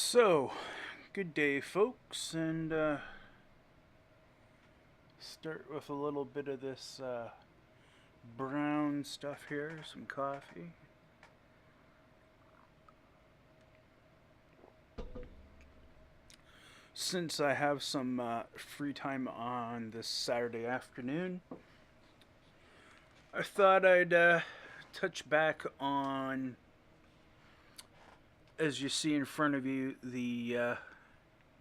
So, good day, folks, and start with a little bit of this brown stuff here, some coffee. Since I have some free time on this Saturday afternoon, I thought I'd touch back on, as you see in front of you, the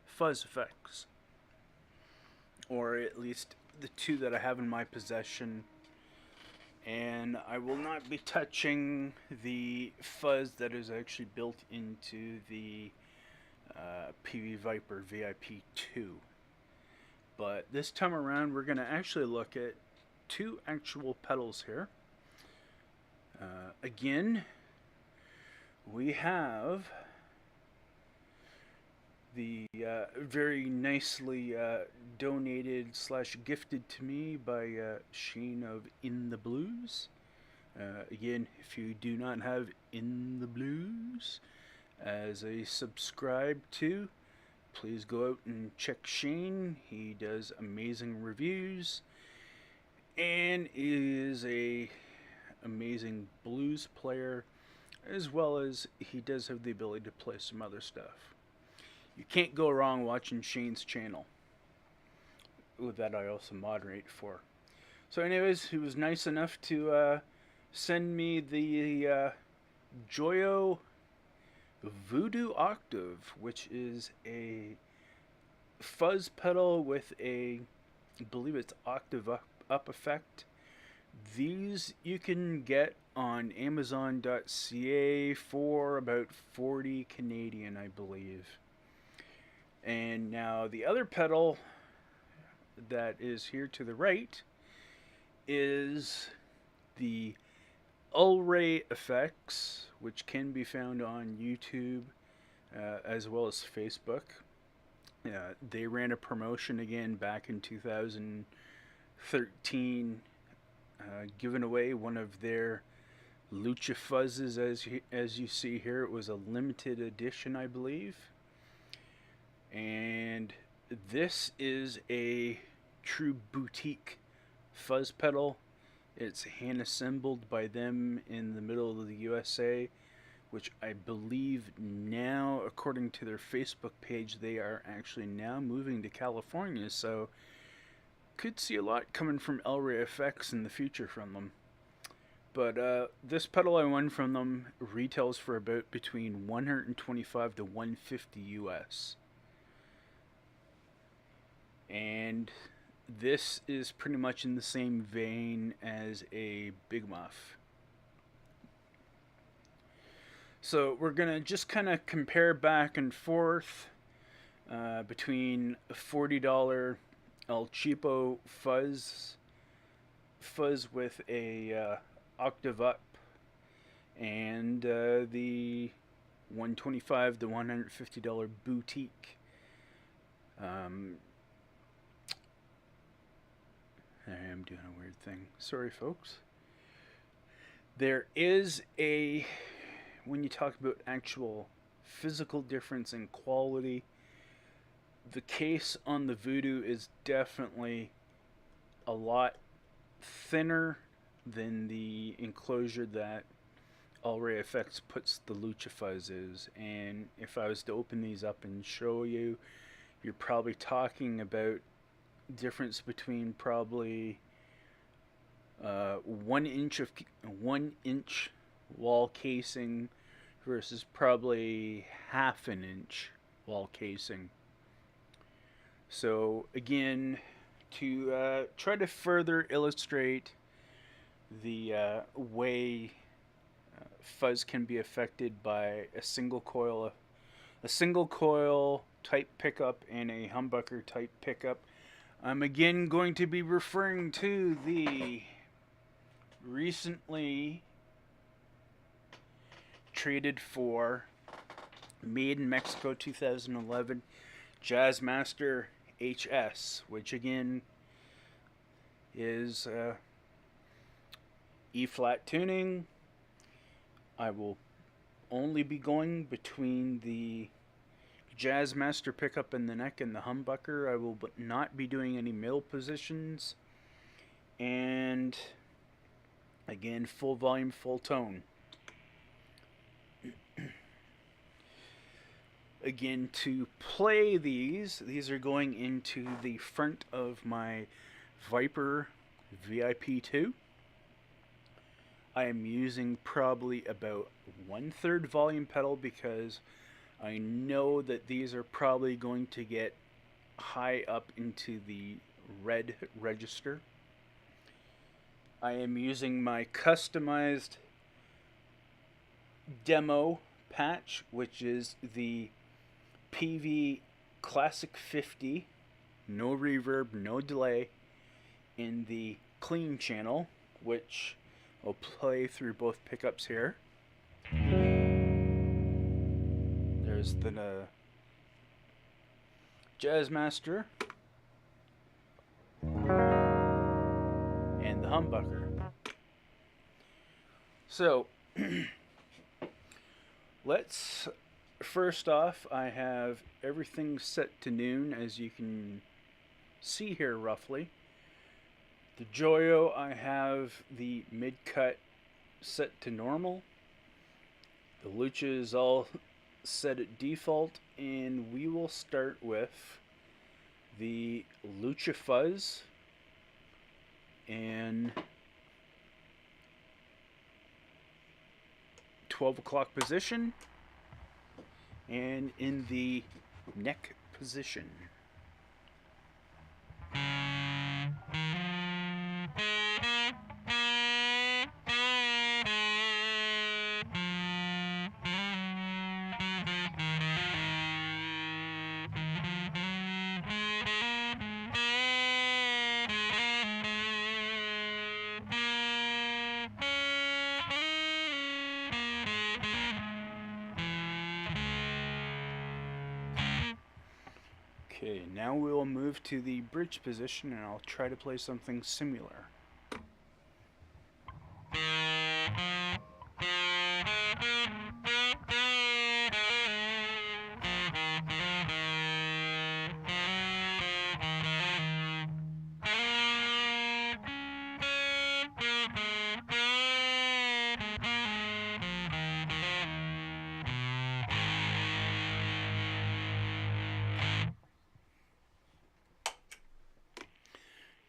fuzz effects, or at least the two that I have in my possession. And I will not be touching the fuzz that is actually built into the PV Viper VIP 2. But this time around, we're going to actually look at two actual pedals here. Again, we have the very nicely donated / gifted to me by Shane of In the Blues. Again, if you do not have In the Blues as a subscribe to, please go out and check Shane. He does amazing reviews and is a amazing blues player, as well as he does have the ability to play some other stuff. You can't go wrong watching Shane's channel. That I also moderate for. So anyways, he was nice enough to send me the Joyo Voodoo Octave, which is a fuzz pedal with I believe it's octave up effect. These you can get on Amazon.ca for about 40 Canadian, I believe. And now the other pedal that is here to the right is the Ulray effects, which can be found on YouTube as well as Facebook. They ran a promotion again back in 2013, giving away one of their Lucha Fuzzes, as you see here. It was a limited edition, I believe. And this is a true boutique fuzz pedal. It's hand assembled by them in the middle of the USA, which I believe now, according to their Facebook page, they are actually now moving to California. So could see a lot coming from Ulray Effects in the future from them. But this pedal I won from them retails for about between $125 to $150 US. And this is pretty much in the same vein as a Big Muff. So we're going to just kind of compare back and forth between a $40 El Cheapo fuzz with a octave up, and the $125 to $150 boutique. I am doing a weird thing. Sorry, folks. There is when you talk about actual physical difference in quality, the case on the Voodoo is definitely a lot thinner than the enclosure that Ulray Effects puts the Lucha Fuzz is. And if I was to open these up and show you, you're probably talking about difference between probably 1 inch wall casing versus probably half an inch wall casing. So again, to try to further illustrate the way fuzz can be affected by a single coil type pickup and a humbucker type pickup, I'm again going to be referring to the recently traded for, made in Mexico 2011 Jazzmaster HS, which again is E-flat tuning. I will only be going between the Jazzmaster pickup in the neck and the humbucker. I will not be doing any middle positions. And again, full volume, full tone. Again, to play these are going into the front of my Viper VIP2. I am using probably about 1/3 volume pedal because I know that these are probably going to get high up into the red register. I am using my customized demo patch, which is the PV Classic 50, no reverb, no delay, in the clean channel, which I'll play through both pickups here. There's the Jazzmaster and the humbucker. So let's first off, I have everything set to noon, as you can see here roughly. The Joyo, I have the mid-cut set to normal. The Lucha is all set at default, and we will start with the Lucha Fuzz in 12 o'clock position and in the neck position. Okay, now we'll move to the bridge position and I'll try to play something similar.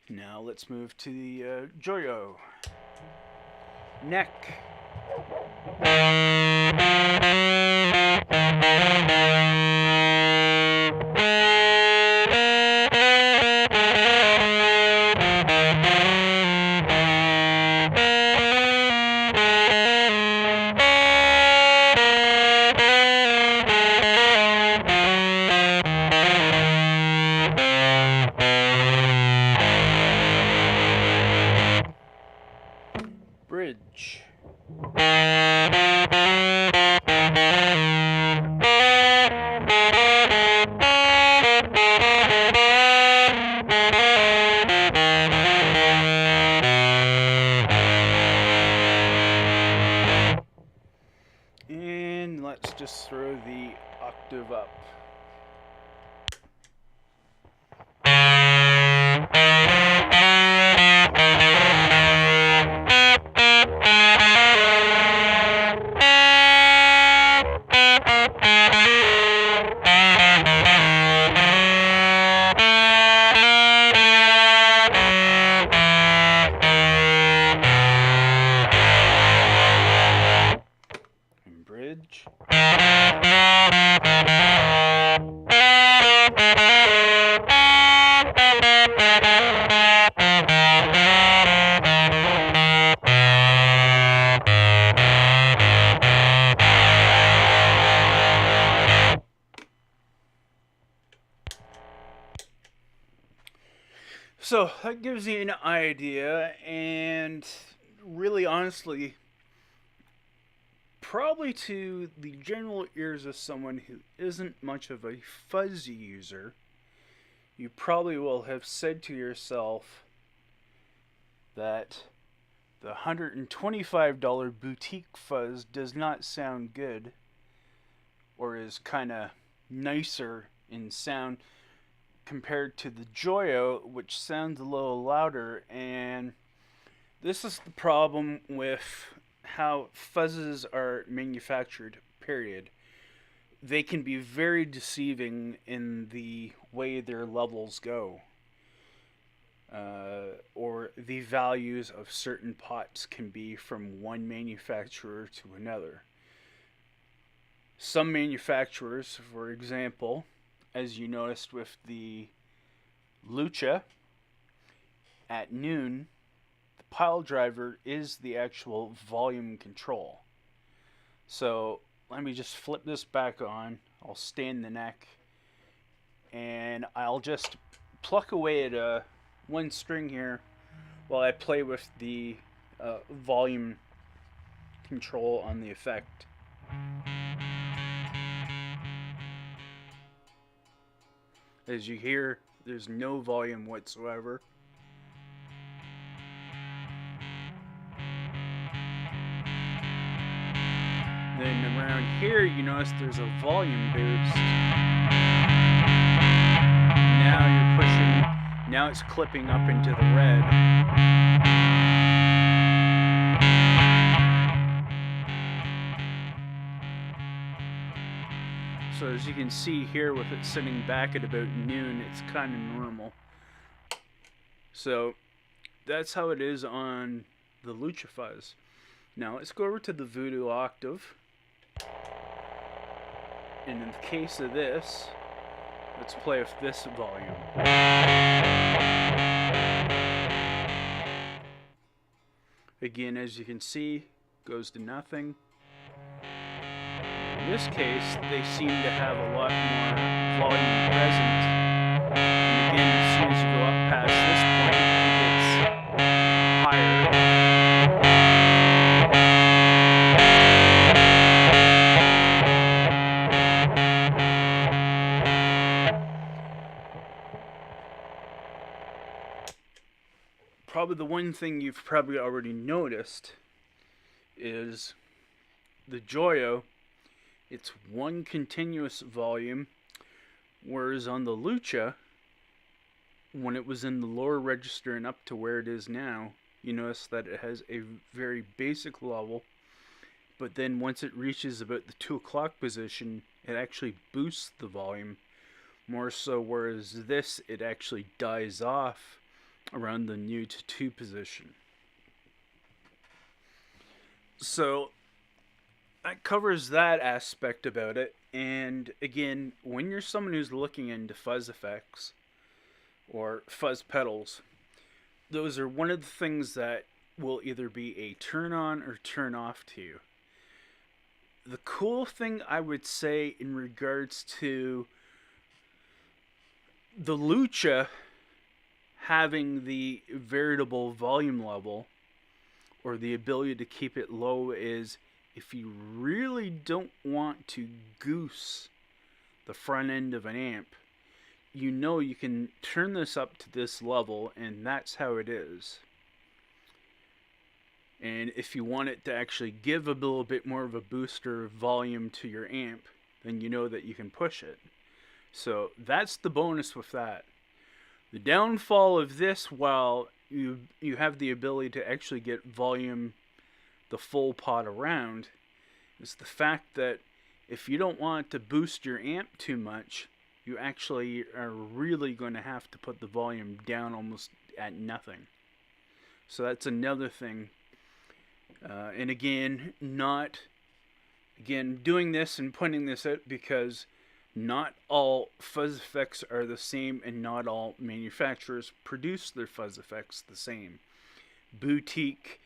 Now let's move to the Joyo. Neck. Bridge. And let's just throw the octave up. Bridge. So that gives you an idea, and really honestly, probably to the general ears of someone who isn't much of a fuzz user, you probably will have said to yourself that the $125 boutique fuzz does not sound good, or is kind of nicer in sound compared to the Joyo, which sounds a little louder. And this is the problem with how fuzzes are manufactured, period. They can be very deceiving in the way their levels go. Or the values of certain pots can be from one manufacturer to another. Some manufacturers, for example, as you noticed with the Lucha, at noon, the pile driver is the actual volume control. So let me just flip this back on. I'll stand the neck, and I'll just pluck away at one string here while I play with the volume control on the effect. As you hear, there's no volume whatsoever. Then around here, you notice there's a volume boost. Now you're pushing, now it's clipping up into the red. So as you can see here, with it sitting back at about noon, it's kind of normal. So that's how it is on the Lucha Fuzz. Now let's go over to the Voodoo Octave. And in the case of this, let's play with this volume. Again, as you can see, goes to nothing. In this case, they seem to have a lot more volume present. And again, as soon as you go up past this point, it gets higher. Probably the one thing you've probably already noticed is the Joyo. It's one continuous volume, whereas on the Lucha, when it was in the lower register and up to where it is now, you notice that it has a very basic level, but then once it reaches about the 2 o'clock position, it actually boosts the volume more so, whereas this, it actually dies off around the new to 2 position. So that covers that aspect about it. And again, when you're someone who's looking into fuzz effects or fuzz pedals, those are one of the things that will either be a turn on or turn off to you. The cool thing I would say in regards to the Lucha having the variable volume level or the ability to keep it low is, if you really don't want to goose the front end of an amp, you know you can turn this up to this level, and that's how it is. And if you want it to actually give a little bit more of a booster volume to your amp, then you know that you can push it. So that's the bonus with that. The downfall of this, while you have the ability to actually get volume the full pot around, is the fact that if you don't want to boost your amp too much, you actually are really going to have to put the volume down almost at nothing. So that's another thing. And again, doing this and putting this out because not all fuzz effects are the same, and not all manufacturers produce their fuzz effects the same. Boutique,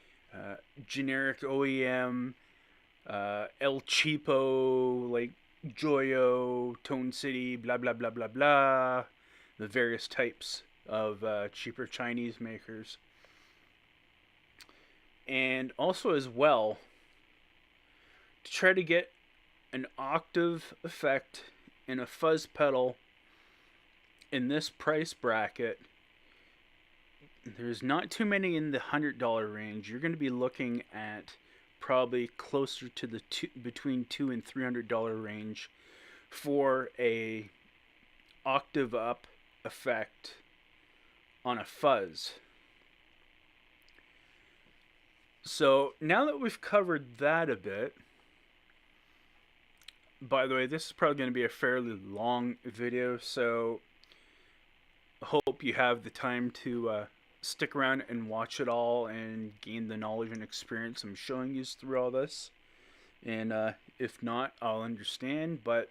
generic OEM, El Cheapo, like Joyo, Tone City, blah blah blah blah blah, the various types of cheaper Chinese makers. And also as well, to try to get an octave effect in a fuzz pedal in this price bracket, there's not too many in the $100 range. You're going to be looking at probably closer to the between $200 and $300 range for a octave up effect on a fuzz. So now that we've covered that a bit, by the way, this is probably going to be a fairly long video, so hope you have the time to stick around and watch it all and gain the knowledge and experience I'm showing you through all this. And if not, I'll understand, but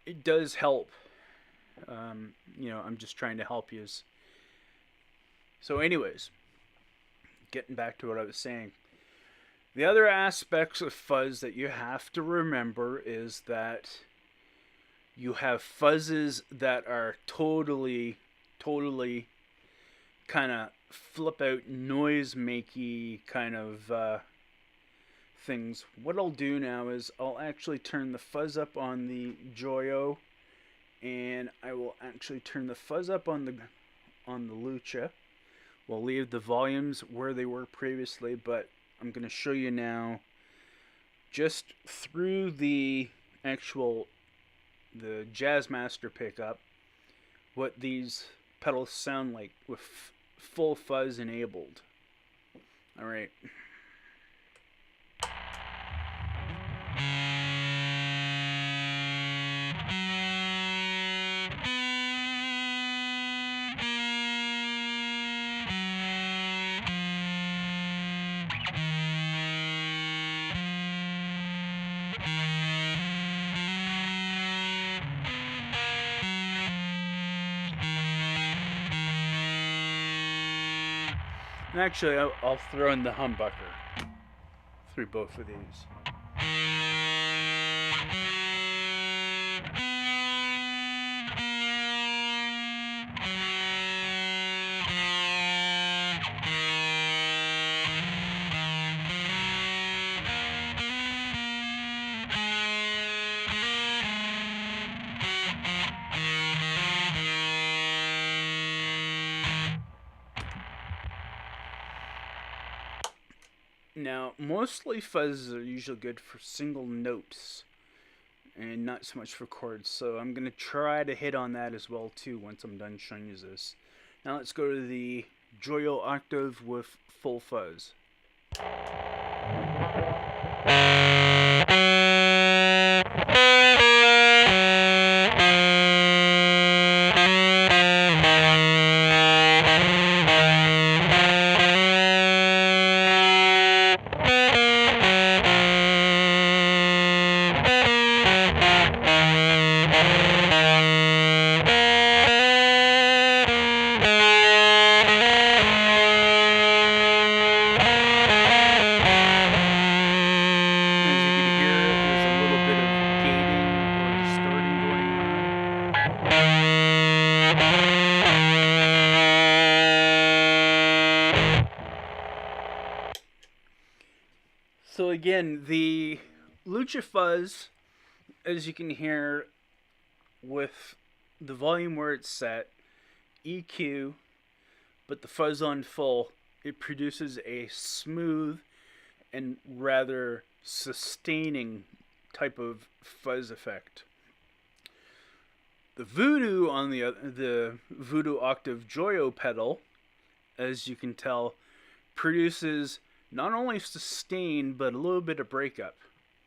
it does help. I'm just trying to help you. So anyways, getting back to what I was saying. The other aspects of fuzz that you have to remember is that you have fuzzes that are totally kind of flip out noise makey kind of things. What I'll do now is I'll actually turn the fuzz up on the Joyo, and I will actually turn the fuzz up on the Lucha. We'll leave the volumes where they were previously, but I'm going to show you now just through the Jazzmaster pickup what these pedals sound like with full fuzz enabled. Alright. And actually, I'll throw in the humbucker through both of these. Now, mostly fuzzes are usually good for single notes and not so much for chords, so I'm going to try to hit on that as well too once I'm done showing you this. Now let's go to the Joyo octave with full fuzz. So again, the Lucha Fuzz, as you can hear, with the volume where it's set, EQ, but the fuzz on full, it produces a smooth and rather sustaining type of fuzz effect. The Voodoo on the Voodoo Octave Joyo pedal, as you can tell, produces not only sustain but a little bit of breakup,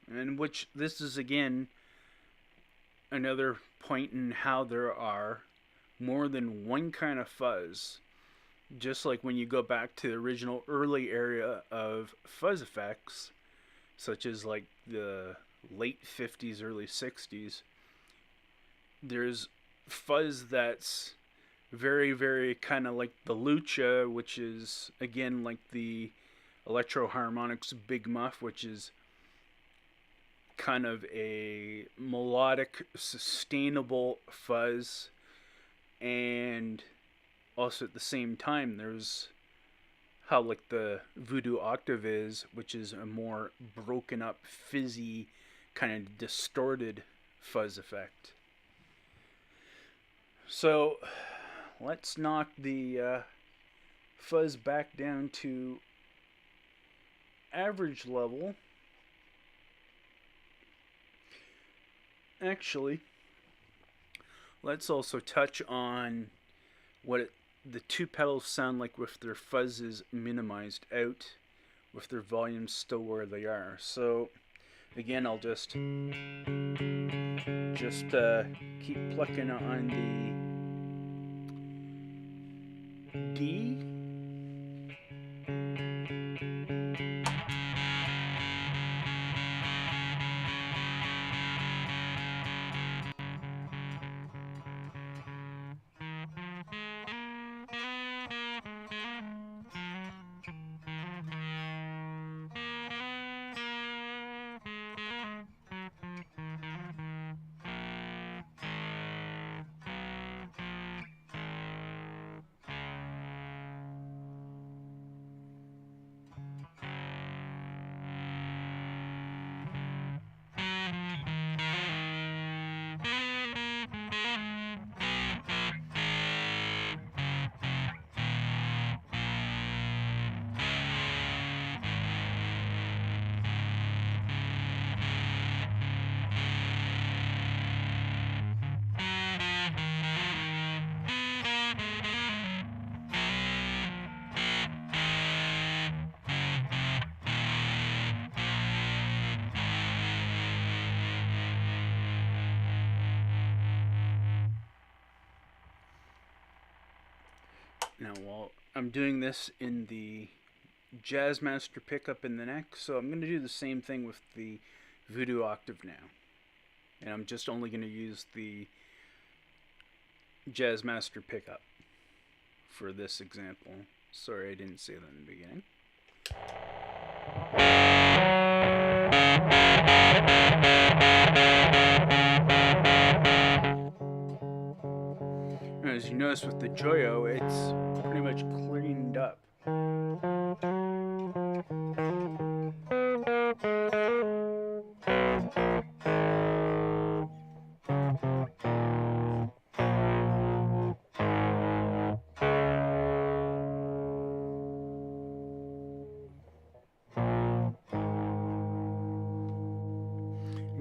and which this is again another point in how there are more than one kind of fuzz. Just like when you go back to the original early area of fuzz effects, such as like the late 50s, early 60s, there's fuzz that's very, very kind of like the Lucha, which is again like the Electro Harmonix Big Muff, which is kind of a melodic, sustainable fuzz, and also at the same time there's how like the Voodoo Octave is, which is a more broken up, fizzy, kind of distorted fuzz effect. So let's knock the fuzz back down to average level. actually, let's also touch on the two pedals sound like with their fuzzes minimized out, with their volumes still where they are. So again, I'll just keep plucking on the D. Now, while I'm doing this in the Jazzmaster pickup in the neck, so I'm going to do the same thing with the Voodoo octave now. And I'm just only going to use the Jazzmaster pickup for this example. Sorry, I didn't say that in the beginning. As you notice with the Joyo, it's pretty much cleaned up. And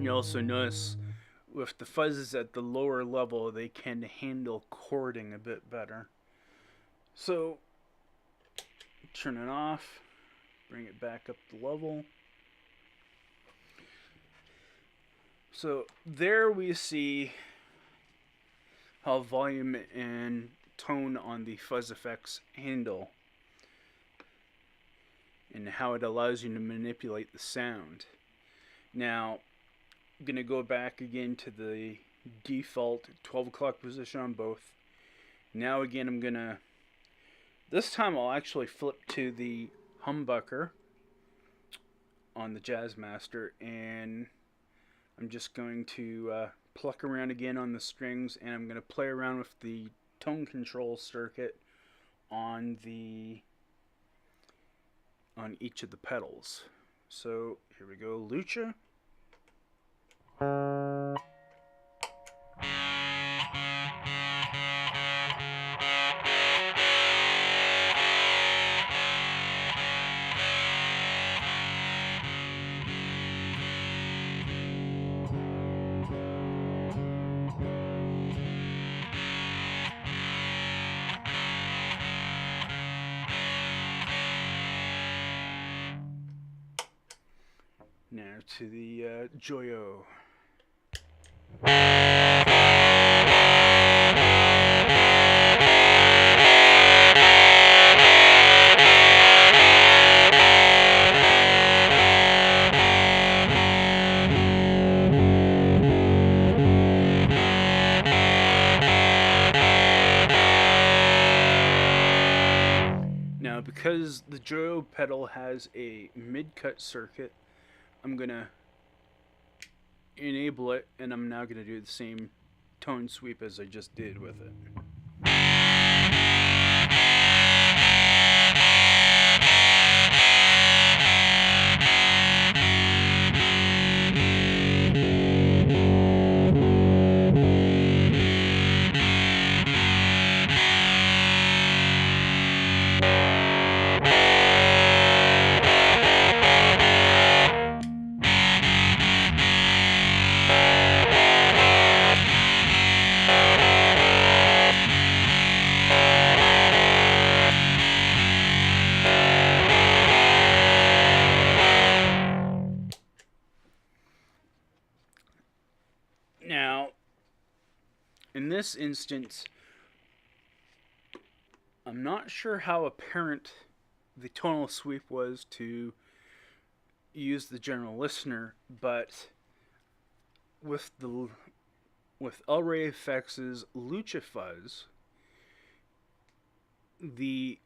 you also notice with the fuzzes at the lower level, they can handle chording a bit better. So, turn it off, bring it back up to level. So there we see how volume and tone on the fuzz effects handle, and how it allows you to manipulate the sound. Now, I'm going to go back again to the default 12 o'clock position on both. Now again, I'm going to, this time I'll actually flip to the humbucker on the Jazzmaster, and I'm just going to pluck around again on the strings, and I'm going to play around with the tone control circuit on each of the pedals. So here we go, Lucha. Now to the Joyo. Now, because the Joyo pedal has a mid-cut circuit, I'm going to enable it, and I'm now going to do the same tone sweep as I just did with it. Now, in this instance, I'm not sure how apparent the tonal sweep was to use the general listener, but with the with El Rey FX's Lucha Fuzz, the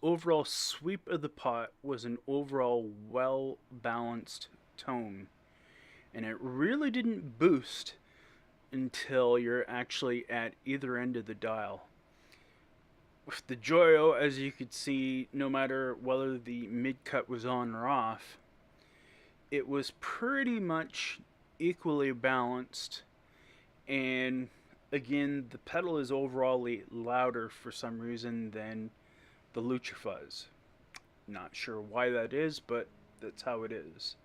overall sweep of the pot was an overall well balanced tone, and it really didn't boost until you're actually at either end of the dial. With the Joyo, as you could see, no matter whether the mid cut was on or off, it was pretty much equally balanced. And again, the pedal is overall louder for some reason than the Lucha Fuzz. Not sure why that is, but that's how it is.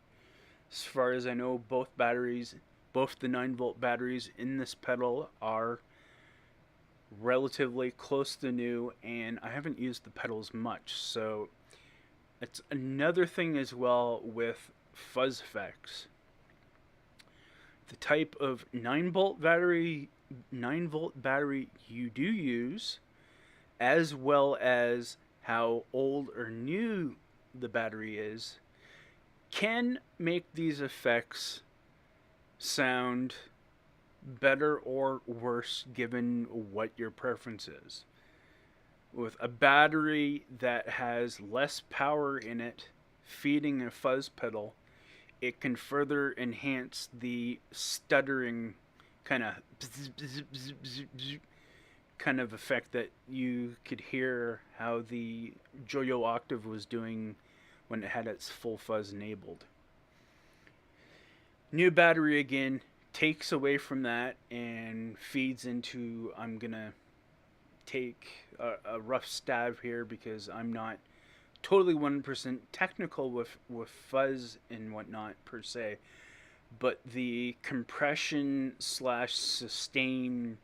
As far as I know, both the 9-volt batteries in this pedal are relatively close to new, and I haven't used the pedals much, so it's another thing as well with fuzz effects. The type of 9-volt battery you do use, as well as how old or new the battery is, can make these effects sound better or worse given what your preference is. With a battery that has less power in it feeding a fuzz pedal, it can further enhance the stuttering kind of effect that you could hear how the Joyo Octave was doing when it had its full fuzz enabled. New battery again takes away from that and feeds into, I'm gonna take a rough stab here because I'm not totally 100% technical with fuzz and whatnot per se, but the compression slash sustain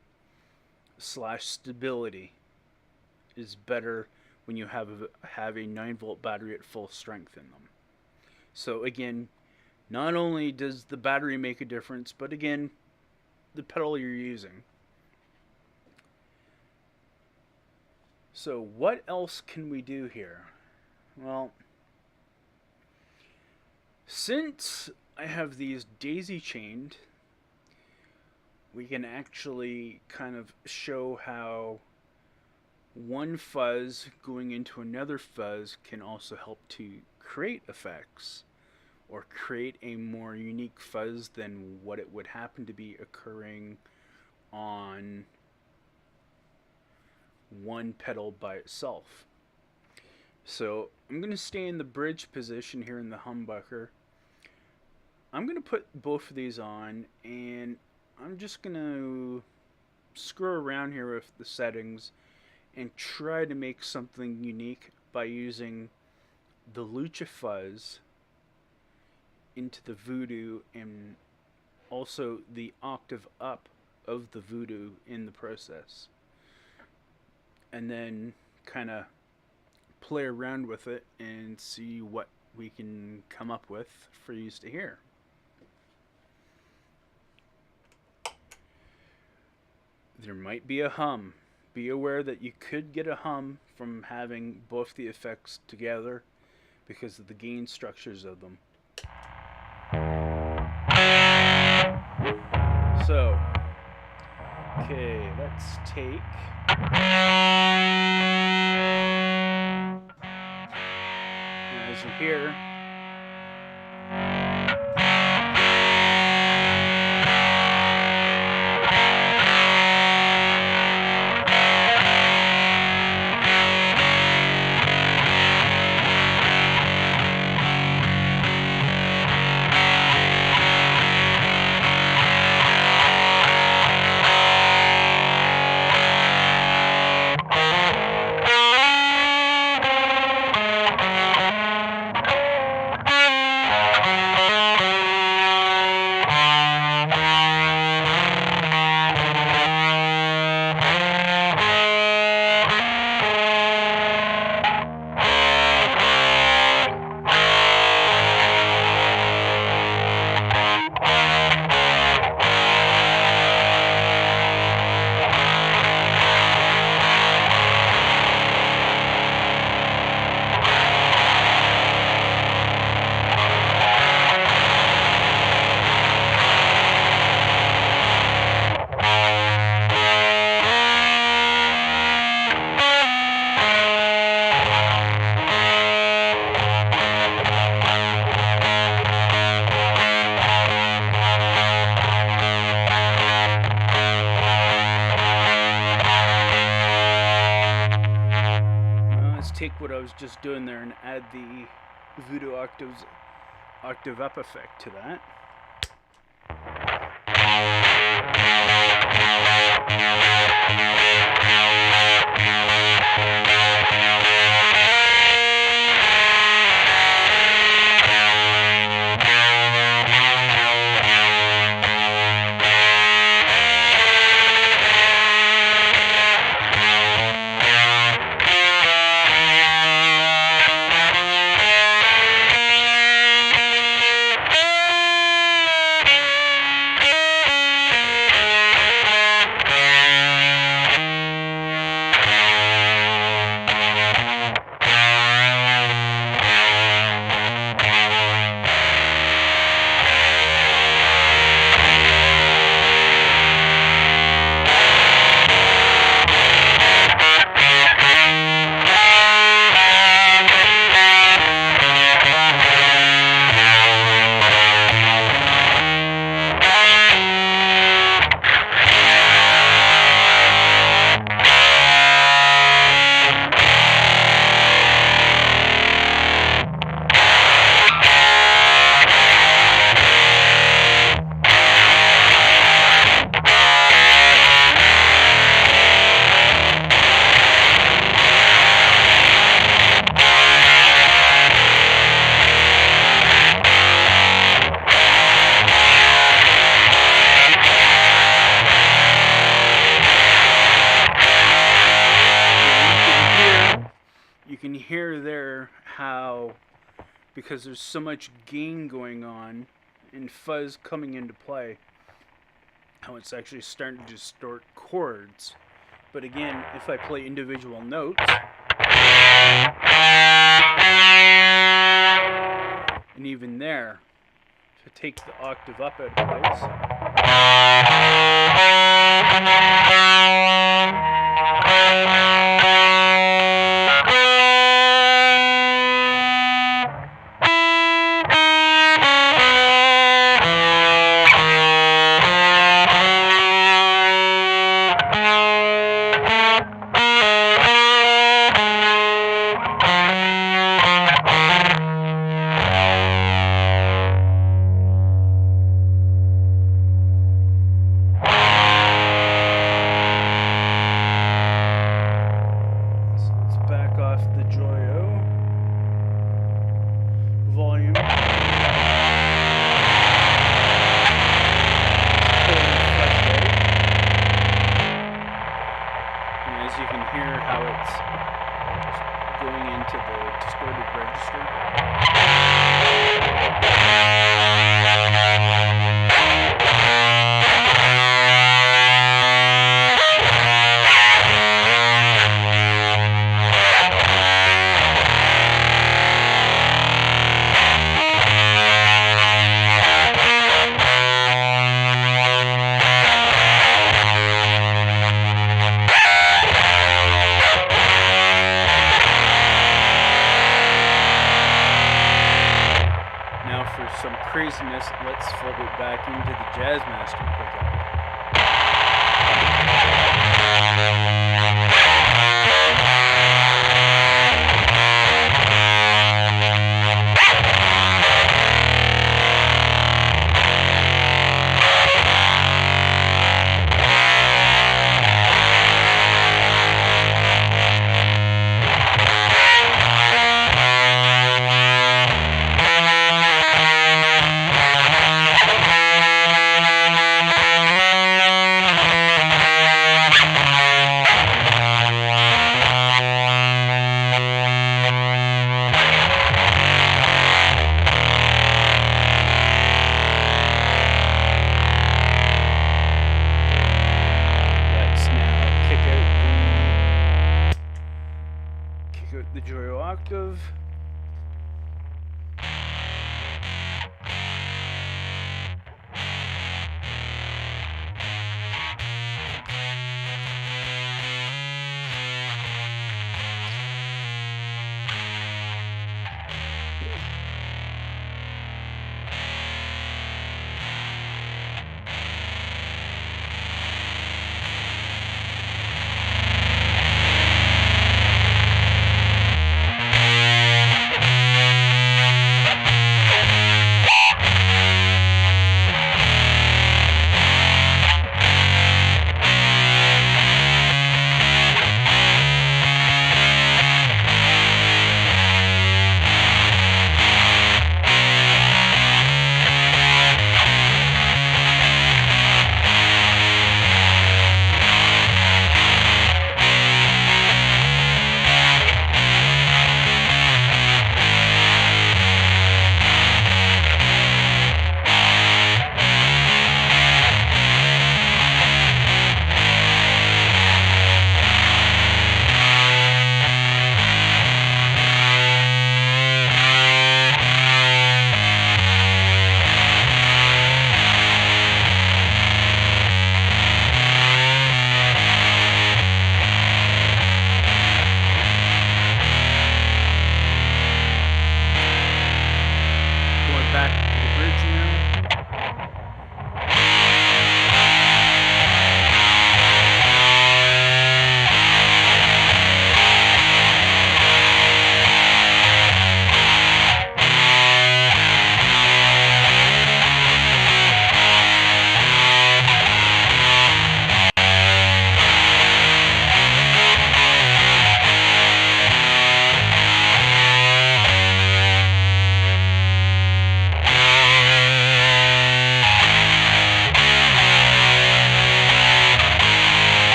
slash stability is better when you have a 9-volt battery at full strength in them. So again, not only does the battery make a difference, but again, the pedal you're using. So what else can we do here? Well, since I have these daisy chained, we can actually kind of show how one fuzz going into another fuzz can also help to create effects or create a more unique fuzz than what it would happen to be occurring on one pedal by itself. So I'm going to stay in the bridge position here in the humbucker. I'm going to put both of these on, and I'm just going to screw around here with the settings and try to make something unique by using the Lucha Fuzz into the Voodoo and also the octave up of the Voodoo in the process, and then kind of play around with it and see what we can come up with for you to hear. There might be a hum. Be aware that you could get a hum from having both the effects together because of the gain structures of them. So, okay, let's take as you hear, take what I was just doing there and add the Voodoo octave up effect to that. You can hear there how, because there's so much gain going on and fuzz coming into play, how it's actually starting to distort chords. But again, if I play individual notes, and even there, to take the octave up out of place, craziness, let's flip it back into the Jazz Master pickup. The Joyo octave.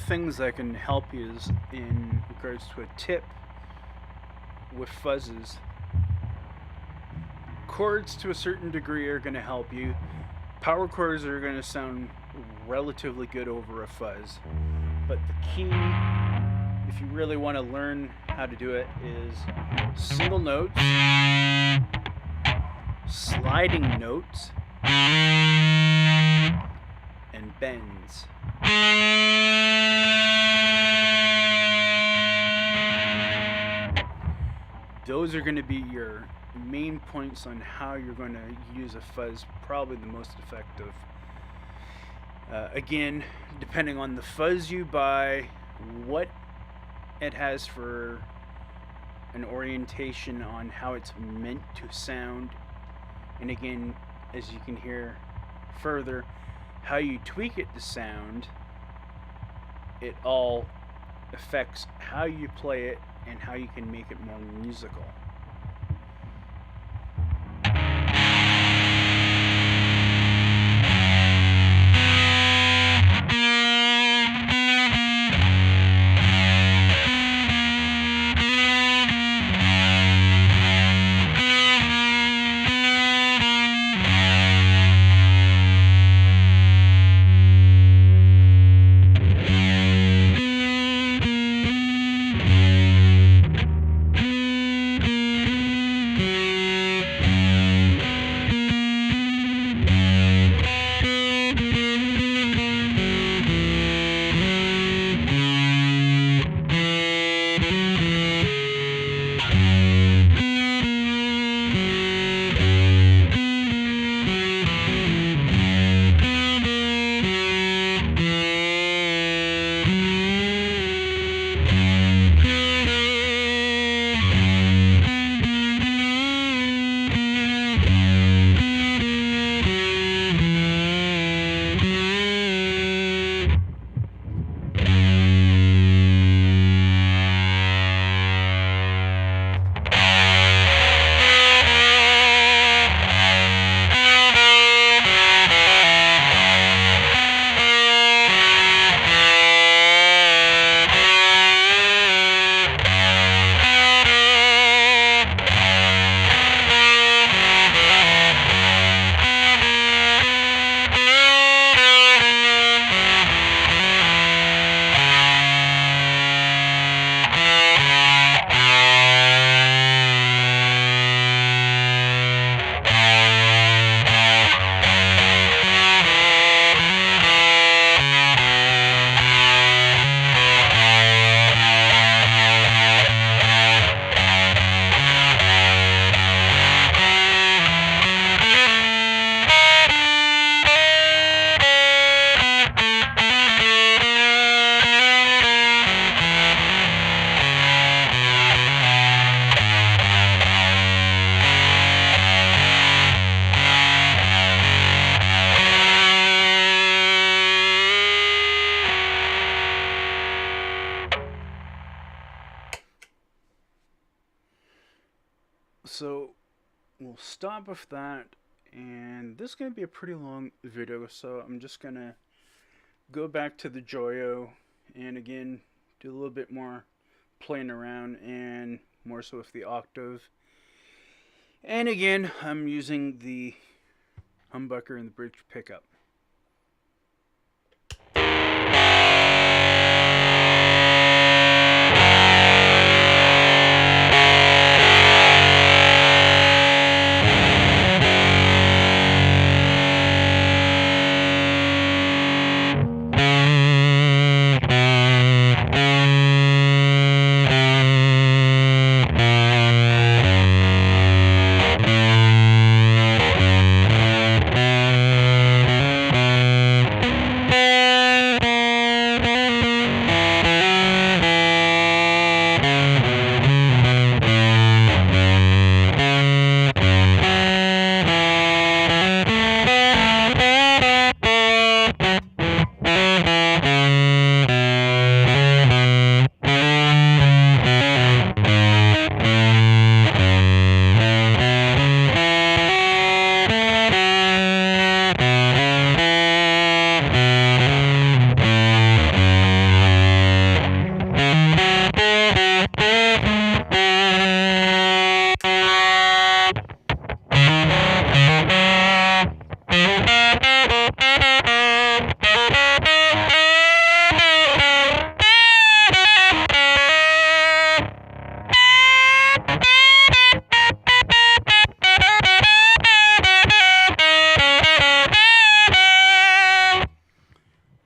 things that can help you is in regards to a tip with fuzzes. Chords to a certain degree are going to help you. Power chords are going to sound relatively good over a fuzz. But the key, if you really want to learn how to do it, is single notes, sliding notes, and bends. Those are going to be your main points on how you're going to use a fuzz, probably the most effective. Again, depending on the fuzz you buy, what it has for an orientation on how it's meant to sound, and again, as you can hear further, how you tweak it to sound, it all affects how you play it and how you can make it more musical. So we'll stop with that, and this is going to be a pretty long video, so I'm just going to go back to the Joyo and again do a little bit more playing around and more so with the octave. And again, I'm using the humbucker and the bridge pickup.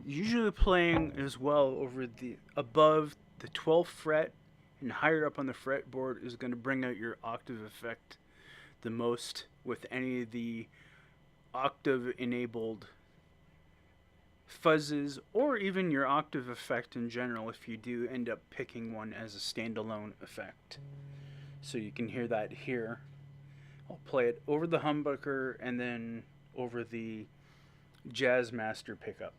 Usually playing as well over the above the 12th fret and higher up on the fretboard is going to bring out your octave effect the most with any of the octave enabled fuzzes, or even your octave effect in general if you do end up picking one as a standalone effect. So you can hear that here. I'll play it over the humbucker and then over the Jazzmaster pickup.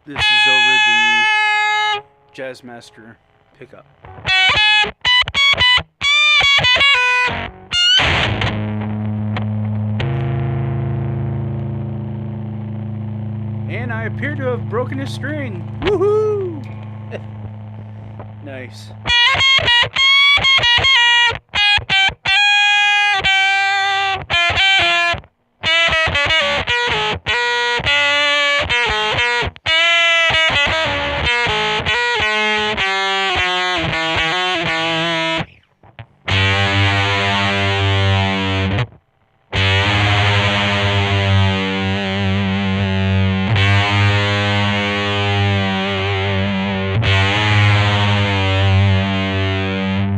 This is over the Jazzmaster pickup. And I appear to have broken a string. Woohoo! Nice.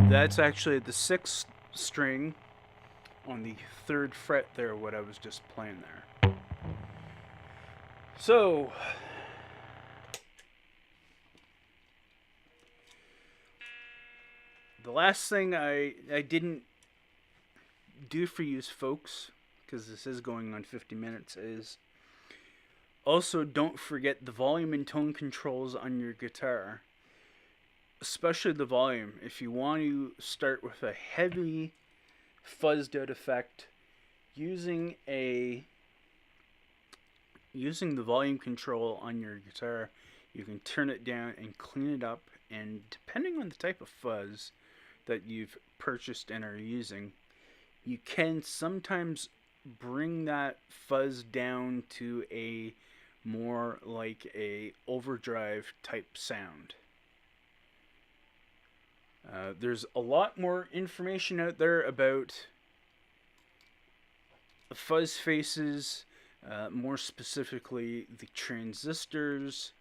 That's actually the 6th string on the 3rd fret there, what I was just playing there. So, the last thing I didn't do for you folks, because this is going on 50 minutes, is also don't forget the volume and tone controls on your guitar. Especially the volume. If you want to start with a heavy fuzzed out effect, using the volume control on your guitar, you can turn it down and clean it up, and depending on the type of fuzz that you've purchased and are using, you can sometimes bring that fuzz down to a more like a overdrive type sound. There's a lot more information out there about fuzz faces, more specifically the transistors,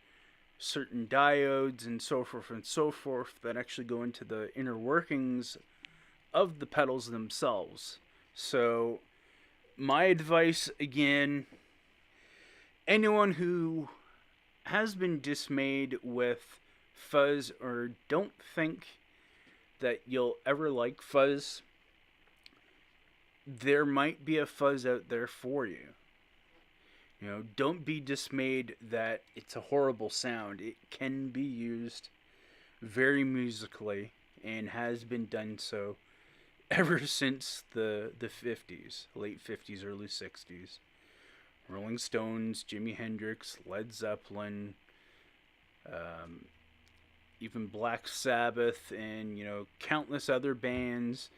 certain diodes, and so forth, that actually go into the inner workings of the pedals themselves. So, my advice, again, anyone who has been dismayed with fuzz or don't think that you'll ever like fuzz, there might be a fuzz out there for you. You know, don't be dismayed that it's a horrible sound. It can be used very musically and has been done so ever since the 50s, late 50s, early 60s. Rolling Stones, Jimi Hendrix, Led Zeppelin, even Black Sabbath, and, you know, countless other bands,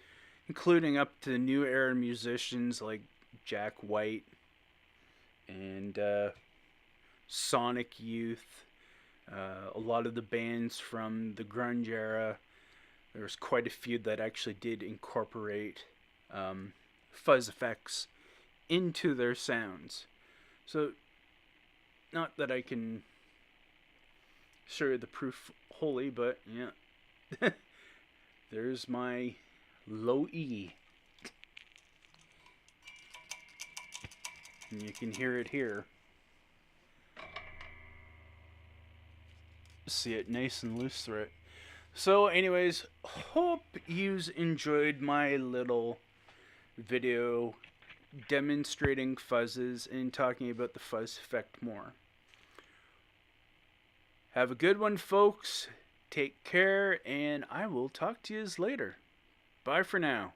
including up to new era musicians like Jack White and Sonic Youth. A lot of the bands from the grunge era, there's quite a few that actually did incorporate fuzz effects into their sounds. So, not that I can show you the proof wholly, but yeah. There's my low E. And you can hear it here. see it nice and loose through it. So, anyways, hope yous enjoyed my little video demonstrating fuzzes and talking about the fuzz effect more. Have a good one, folks. Take care, and I will talk to yous later. Bye for now.